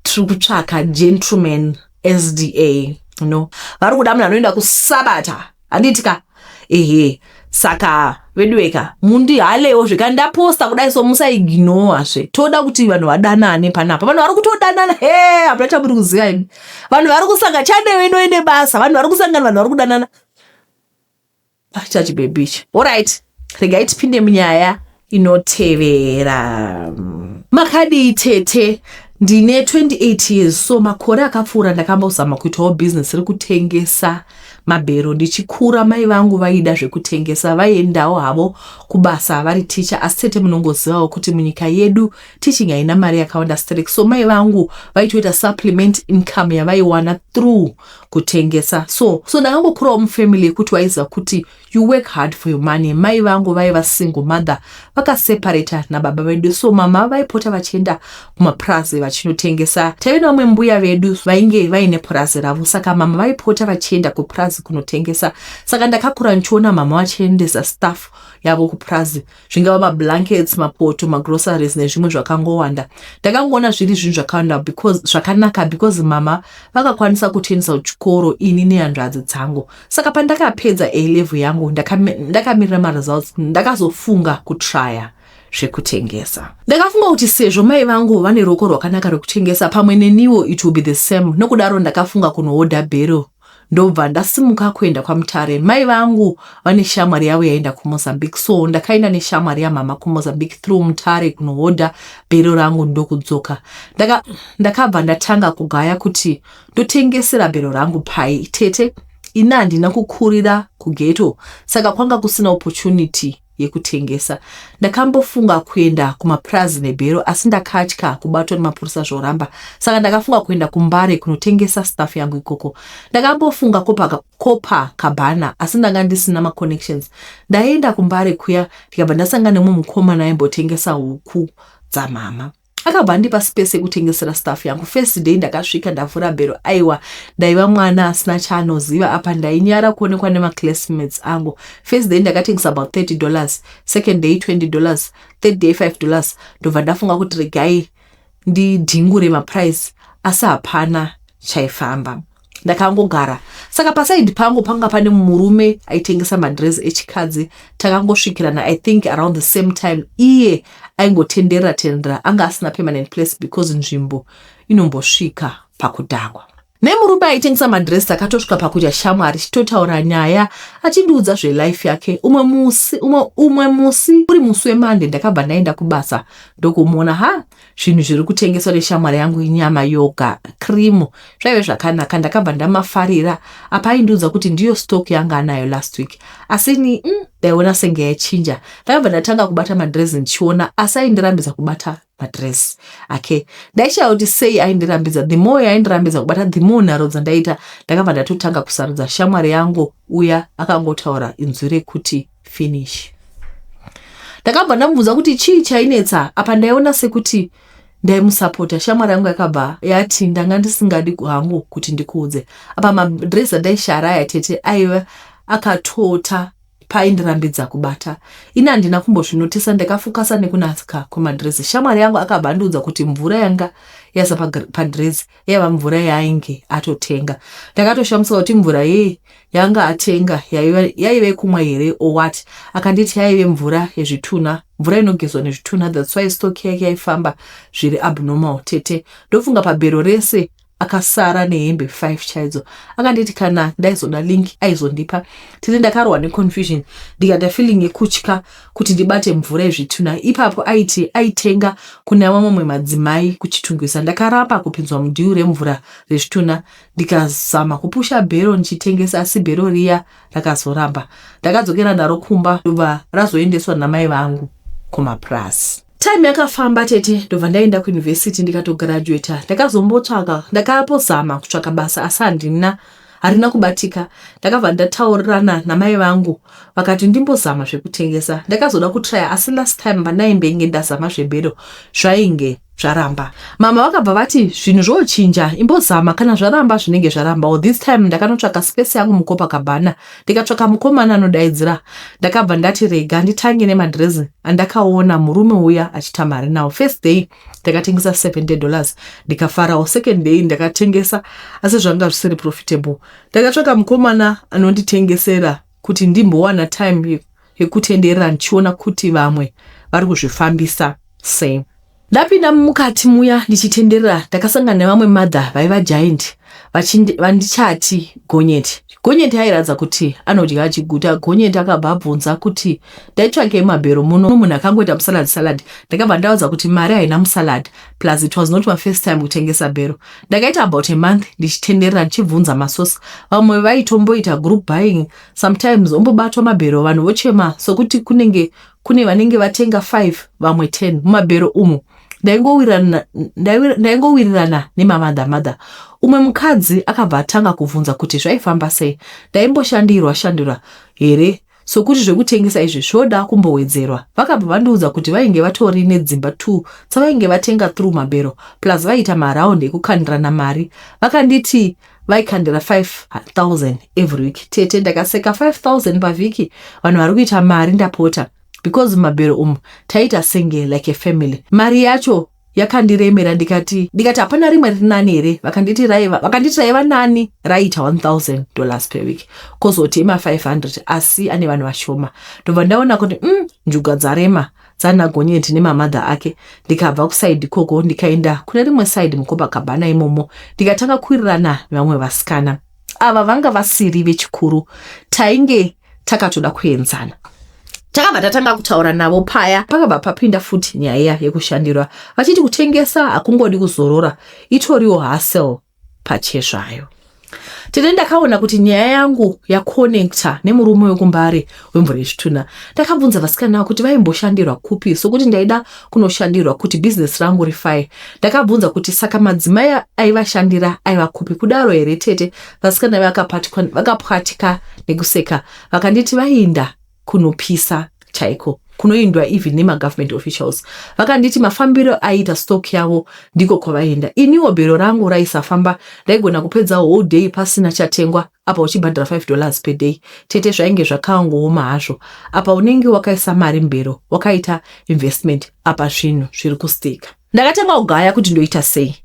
tiri kutsvaka gentleman SDA, vari kuda munhu anoenda kusabata. Handitika saka vedweka mundihalewo zveka ndaposta kudai so musaignore zve. Toda kuti vanhu vadanane panapa. Vanhu vari kutodanana hapana chamuri kuziva imi. Vanhu vari kusanga chane inoende basa. Vanhu vari kusangana, vanhu vari kudanana. Chachibebichi. Alright. Regai tipinde munyaya inotevera. Makadi tete. Ndine 28 years, so makore akapfuura ndakambozama kuitawo business rekutengesa mabhero. Ndichikura mai vangu vaida zvekutengesa, vaiendawo havo kubasa vari ticha. Asi tete munongozivawo kuti munyika yedu teaching haina mari yakawanda stereki, so mai vangu vaitoita supplement income yavaiwana through kutengesa. So ndakangokurawo mufamily yekuti waiziva kuti you work hard for your money. Mai vangu vaiva single mother, vakaseparata nababa vedu, so mama vaipota vachienda kumapurazi vachinotengesa. Taiva vamwe mbuya vedu vainge vaine purazi ravo, saka mama vaipota vachienda kupurazi kunotengesa. Saka ndakakura ndichiona mama vachiendesa staff yavo kupurazi, zvingava mablankets, mapoto, magroceries nezvimwe zvakangowanda. Ndakangoona zviri zvinhu zvakanaka because mama vakakwanisa kutendesa chikoro ini nehanzvadzi dzangu. Saka pandakapedza A level yangu ndakamirira maresults, ndakazofunga kutraya zvekutengesa. Ndakafunga kuti sezvo mai vangu vane ruoko rwakanaka rekutengesa, pamwe neniwo it will be the same. Nokudaro ndakafunga kunohodha bhero. Ndobva ndasimuka kuenda kwaMutare. Mai vangu vane shamwari yavo yaenda kuMozambique, so ndakaenda neshamwari yamama kuMozambique through Mutare kunohodha bhero rangu ndokudzoka. Ndakabva ndatanga kugaya kuti ndotengesera bhero rangu pai. Tete ina handina kukurira kugeto, saka kwanga kusina opportunity yekutengesa. Ndakambofunga kuenda kumapurazi nebhero, asi ndakatya kubatwa nemapurisa zvoramba. Saka ndakafunga kuenda kuMbare kunotengesa staff yangu ikoko. Ndakambofunga Copacabana, asi ndanga ndisina maconnections. Ndaenda kuMbare kuya, ndikabva ndasangana nemumwe mukomana aimbotengesa huku dzamama. Akabva ndipa space yekutengesera staff yangu. First day ndakasvika ndavhura bhero, aiwa ndaiva mwana asina chaanoziva apa, ndainyara kuonekwa nemaclassmates angu. First day ndakatengesa about $30, second day $20, third day $5. Ndobva ndafunga kuti regai ndidhingure maprice, asi hapana chaifamba. Ndakangogara. Saka pasaidi pangu panga pane murume aitengesa madress echikadzi. Takangosvikirana I think around the same time. Iye aingotendera anga asina permanent place because nzvimbo inombosvika pakudhakwa. Nemurume aitengesa madress takatosvika pakuti shamwari chitotaura nyaya achindiudza zvelife yake. Umwe musi uri musi weMonday ndakabva ndaenda kubasa ndokumuona zvinhu zviri kutengeswa neshamwari yangu, inyama, yoga, krimu, zvaive zvakanaka. Ndakabva ndamafarira. Apa aindiudza kuti ndiyo stock yanga anayo last week, asi ndaiona senge yachinja. Ndakabva ndatanga kubata madress ndichiona, asi aindirambidza kubata madress ake. Ndaishaya kuti sei aindirambidza. The more aindirambidza kubata, the more nharo dzandaita. Ndakabva ndatotanga kusarudza shamwari yangu uya akangotaura inzwi rekuti finish. Ndakabva ndamubvunza kuti chii chainetsa. Apa ndaiona sekuti ndaimusapota. Shamwari yangu yakabva yati ndanga ndisingadi hangu kuti ndikuudze. Apa madress andaisharaya tete aiva akatota paindirambidza kubata. Ina handina kumbozvinotisa, ndakafukasa nekunaka kumadress. Shamwari yangu akabva andiudza kuti mvura yanga yaza padress yaiva mvura yainge atotenga. Ndakatoshamusa kuti mvura yanga atenga yaive kumwa here or what. Akanditi yaive mvura yezvituna, mvura inogezwa nezvituna. That's why stock yake yaifamba zviri abnormal tete. Ndofunga pabhero rese akasara nehembe 5 chaidzo. Akanditi kana ndaizoda link aizondipa. Tete ndakarwa neconfusion, ndikata feeling yekutya kuti ndibate mvura yezvituna. Ipapo aitenga kuna mamwe madzimai kuchitungwisa. Ndakaramba kupinzwa mudhiu remvura rezvituna, ndikazama kupusha bhero ndichitengesa, asi bhero riya rakazoramba. Ndakadzokera naro kumba ndobva razoendeswa namai vangu kumapurazi. Time yakafamba tete, ndobva ndaenda kuuniversity ndikatograduata. Ndakapozama kutsvaka basa, asi harina kubatika. Ndakabva ndataurirana namai vangu vakati ndimbozama zvekutengesa. Ndakazoda kutraya, asi last time pandaimbenge ndazama zvebhero zvainge zvaramba. Mama vakabva vati zvinhu zvochinja, imbozama kana zvaramba zvinenge zvaramba. Or this time ndakanotsvaka space yangu muCopacabana, ndikatsvaka mukomana anodaidzira. Ndakabva ndati rega nditange nemadrezi andakaona murume uya achitamari nawo. First day ndakatengesa $70, ndikafarawo. Second day ndakatengesa asi zvanga zvisiri profitable. Ndakatsvaka mukomana anonditengesera kuti ndimbowana time yekutenderera ndichiona kuti vamwe vari kuzvifambisa sei. Ndapinda mukati muya ndichitenderera, ndakasangana nevamwe mother vaiva giant vandichati Gonyeti. Gonyeti airadza kuti anodya chiguta. Gonyeti akabva abvunza kuti ndaitsvake mabhero muno munhu akangoita salad. Ndakabva ndaudza kuti mari haina musalad, plus it was not my first time kutengesa bhero. Ndakaita about a month ndichitenderera ndichibvunza masosi. Vamwe vaitomboita group buying, sometimes ombobatwa mabhero vanhu vochema sokuti kune vanenge vatenga 5 vamwe 10 mumabhero umu. Ndaingowirirana nemamadha. Umwe mukadzi akabva atanga kubvunza kuti zvaifamba sei. Ndaimboshandirwa here sokuti zvekutengesa izvi zvoda kumbowedzerwa. Vakabva vandiudza kuti vainge vatori nedzimba 2 dzavainge vatenga through mabhero, plus vaita maraundi ekukandirana mari. Vakanditi vaikandira 5,000 every week. Tete ndakaseka 5,000 pavhiki. Vanhu vari kuita mari ndapota. Because mabhero taita senge like a family. Mari yacho yakandiremera ndikati hapana rimwe riri nani here. Vakanditi raiva nani raita $1,000 per week. Kozoti ima 500 asi ane vanhu vashoma. Ndobva ndaona kuti njuga dzarema dzana Gonyeti nemamadha ake. Ndikabva kuside koko ndikaenda kune rimwe side muCopacabana imomo. Ndikatanga kuwirirana nevamwe vasikana. Ava vanga vasiri vechikuru. Tainge takatoda kuenzana. Takabva tatanga kutaura navo paya. Pakabva papinda futi nyaya yekushandirwa. Vachiti kutengesa hakungodi kuzorora, itoriwo hustle pachezvayo. Tete ndakaona kuti nyaya yangu yakonekta nemurume wekumbare wemvura yechituna. Ndakabvunza vasikana kuti vaimboshandirwa kupi, sokuti ndaida kunoshandirwa kuti business rangu rifai. Ndakabvunza kuti saka madzimai aivashandira aiva kupi. Kudaro here tete vasikana vakapwatika nekuseka. Vakanditi vainda kunopisa chaiko, kunoindwa even nemagovernment officials. Vakanditi mafambiro aita stock yavo ndiko kwavaenda. Iniwo bhero rangu raisafamba, ndaigona kupedza whole day pasina chatengwa. Apa uchibhadhara $5 per day. Tete zvainge zvakaongooma hazvo. Apa unenge wakaisa mari mbero, wakaita investment, apa zvinhu zviri kustika. Ndakatanga kugaya kuti ndoita sei.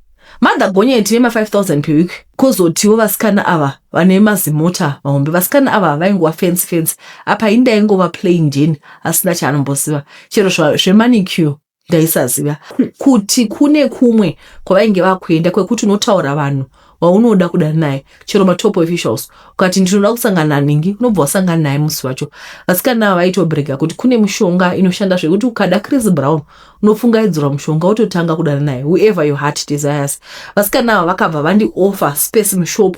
Madha Gonyeti nema 5,000 per week. Kozotiwo vasikana ava vane mazimota mahombe. Vasikana ava vaingova fence. Apa indaingova plain Jane asina chaanombosiva. Chero zvemanicure ndaisaziva. Kuti kune kumwe kwavainge vakuenda kwekuti unotaura vanhu waunoda kudana naye. Chero matop officials. Ukati ndinoda kusangana ningi, unobva wasangana naye musi wacho. Vasikana ava vaitobrega kuti kune mushonga inoshanda zvekuti ukada Chris Brown unofungaidzirwa mushonga wototanga kudana naye, whoever your heart desires. Vasikana ava vakabva vandi offer space mushop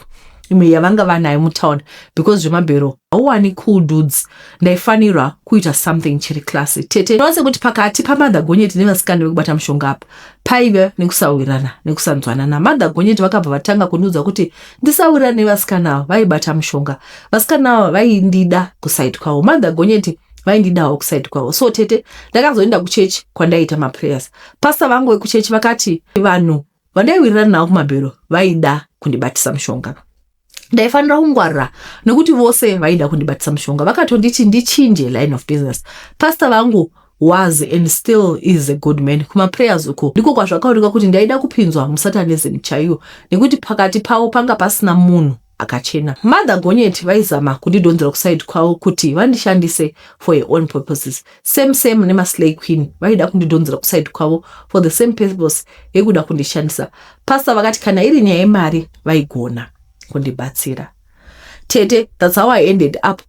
imwe yavanga vanayo mutown, because zvemabhero hauwani cool dudes. Ndaifanirwa kuita something chiri classy. Tete ndowanze kuti pakati pamadha Gonyeti nevasikana vekubata mushonga apa paive nekusawirirana nekusanzwanana. Madha Gonyeti vakabva vatanga kundiudza kuti ndisawirirane nevasikana ava vaibata mushonga. Vasikana ava vaindida kusaidi kwavo, Madha Gonyeti vaindidawo kusaidi kwavo. So tete ndakazoenda kuchechi kwandaita maprayers. Pastor vangu vekuchechi vakati vanhu vandaiwirirana navo kumabhero vaida kundibatisa mushonga. Ndaifanira kungwarira nekuti vose vaida kundibatisa mushonga. Vakatonditi ndichinje line of business. Pastor vangu was and still is a good man. Kuma prayers uko ndiko kwazvakaoneka kuti ndaida kupinzwa musatanism chaiyo, nekuti pakati pavo panga pasina munhu akachena. Madha Gonyeti vaizama kundidonzera kusaidi kwavo kuti vandishandise for your own purposes. Same nemaslay queen vaida kundidonzera kusaidi kwavo for the same purpose yekuda kundishandisa. Pastor vakati kana iri nyaya yemari vaigona kundibatsira. Tete, that's how I ended up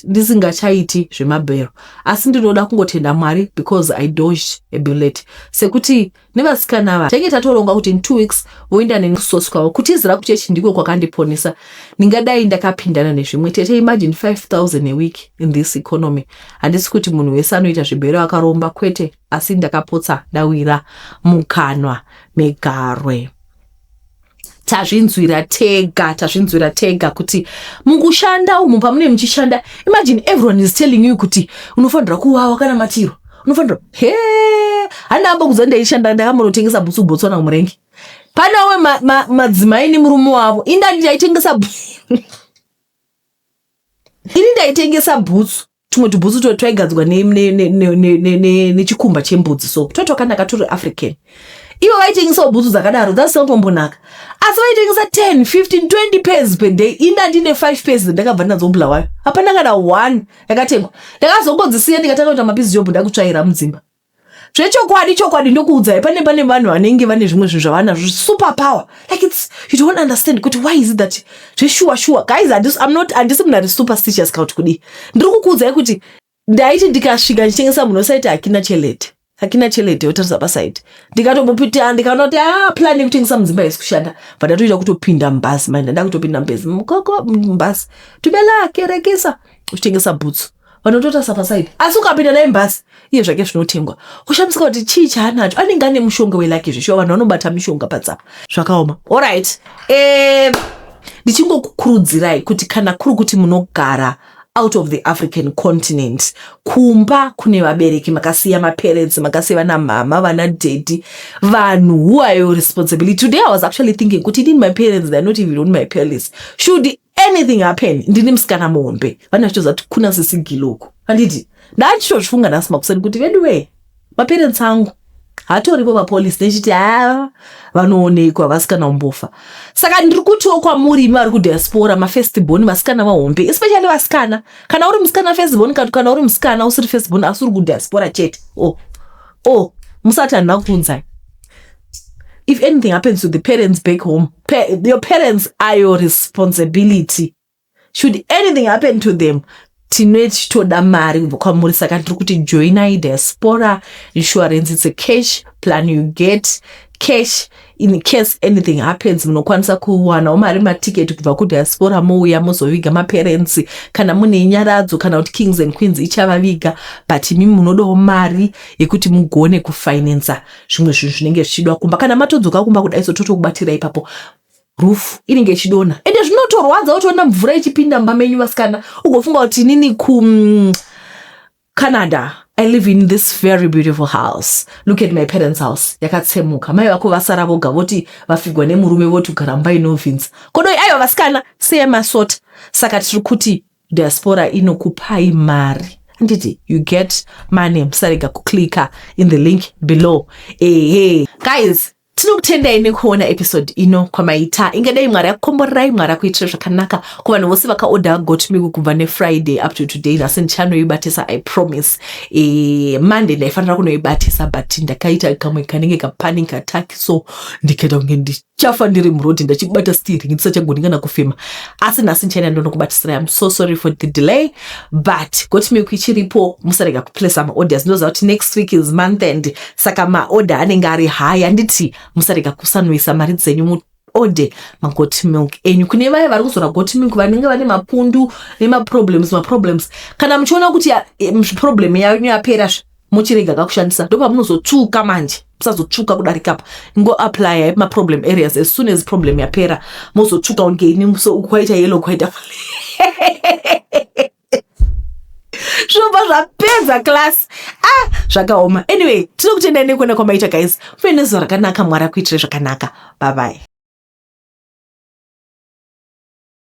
ndisingachaiti zvemabhero. Asi ndinoda kungotenda Mwari because I dodged a bullet. Sekuti nevasikana ava tenge tatoronga kuti in 2 weeks voenda nekusosi kwavo. Kutizira kuchechi ndiko kwakandiponesa. Ningadai ndakapindana nezvimwe. Tete, imagine 5,000 a week in this economy. Handisi kuti munhu wese anoita zvibhero akaromba, kwete. Asi ndakapotsa ndawira mukanwa megarwe. Tazvinzwira tega kuti mukushanda umu pamune muchishanda. Imagine everyone is telling you kuti unofanira kuwawa kana matiro, unofanira handihamba kudza ndaishanda ndakambanotengesa bhutsu Botswana murengi. Panawe madzimai nemurume wavo indani ndaitengesa ini ndaitengesa bhutsu, tumwe tubhutsu twaigadzwa nechikumba chembudzi, so twakanaka turi African. Ivo vaitengesawo bhutsu dzakadaro dzasinotombonaka, asi vaitengesa 10, 15, 20 pairs per day. Inda ndine 5 pairs ndakabva nadzo Bulawayo, hapana kana 1 yakatengwa. Ndakazongodzisiya ndikatanga kuita mabizi job ndakutsvaira mudzimba. Chokwadi ndokuudzai pane vanhu vanenge vane zvimwe zvinhu zvavanazvo super power, like it's, you don't understand kuti why is it that sure guys, handisi munhu ari superstitious kaut kudi. Ndiri kukuudzai kuti ndaiti ndikasvika ndichitengesa munhu osaiti hakina chelete yotarisa pasaiti, ndikatomupita ndikanoti plan yekutengesa mudzimba haisi kushanda, but ndatoita kutopinda mubhazi, manje ndakutopinda mubhazi tubela kerekesa uchitengesa bhutsu vanototasa pasaidi, asi ukapinda naye mubhazi iye zvake zvinotengwa. Kushamisika kuti chii chaanacho, anenge ane mushonga welake zveshuwa, vanhu vanobata mishonga padzapa zvakaoma. Alright, ndichingokukurudzirai kuti kana kuri kuti munogara out of the African continent, kumba kune vabereki makasiya maparents, makasiya vana mama, vana daddy, vanhu who are your responsibility. Today I was actually thinking kuti didn't my parents, they're not even on my playlist. Should anything happen, ndini msikana mombe, vana chitoza kuna sisi giloko. Handiti, ndacho zvifunga nasima kusani kuti veduwe, maparents angu hatoripo papolisi nechiti vanoonekwa vasikana umbofa. Saka ndiri kutiwo kwamuri vari kudiaspora, mafirstborn, vasikana vahombe, especially vasikana. Kana uri musikana firstborn, kana uri musikana usiri firstborn asi uri kudiaspora chete, musati handina kukunzai. If anything happens to the parents back home, your parents are your responsibility. Should anything happen to them, tinechitoda mari kubva kwamuri. Saka ndiri kuti joinai diaspora insurance. It's a cash plan, you get cash in case anything happens. Munokwanisa kuwanawo mari matiketi kubva kudiaspora mouya mozoviga maparents, kana mune nyaradzo kana kuti kings and queens ichavaviga, but imi munodawo mari yekuti mugone kufinansa zvimwe zvinhu zvinenge zvichidwa kumba. Kana matodzoka kumba kudai totokubatira ipapo, roof inenge ichidona, ende zvinotorwadza utoona mvura ichipinda mumba menyu vasikana, ugofunga kuti nini ku Canada, I live in this very beautiful house. Look at my parents' house. Yakatsemuka. Mai vako vasara voga voti vafigwa nemurume voti kugara mumba inovhinza. Kodoi aiva vasikana same sort. Saka tiri kuti diaspora inokupai mari. Handiti, you get money. Musarega kuklika in the link below. Hey. Guys, tinokutendai nekuona episode ino kwamaita. Ingadai mwari yakukomborai, mwari yakuitira zvakanaka. Kuvanhu vose vakaorder got me kubva neFriday up to today. Nasi ndichanoibatisa, I promise. Monday ndaifanira kunoibatisa, but ndakaita kamwe kanenge kapanic attack, so ndikaita kunge ndichafa ndiri murodi ndachibata steering ndisachagoni kana kufema. Asi nasi ndichaenda ndonokubatisira. I'm so sorry for the delay, but got me kuichiripo. Musarega kuplace ama orders. Ndoza kuti next week is month end. Saka ma order anenge ari high. Anditi musarega kusanwisa mari dzenyu ode magot milk enyu. Kune vaya vari kuzora got milk vanenge vane mapundu nemaproblems. Kana muchiona kuti problem yanyu yapera, muchirega kakushandisa, ndopa munozotsvuka manje. Musazotsvuka kudarika apa. Ngo apply maproblem areas as soon as problem yapera. Mozotsvuka ungeni so ukwaita yellow kwaita Shomba zvapedza class. Zvakaoma. Anyway, tinokutendai nekuona kwamaita guys. Muve nezuva rakanaka, mwari akuitire zvakanaka. Bye bye.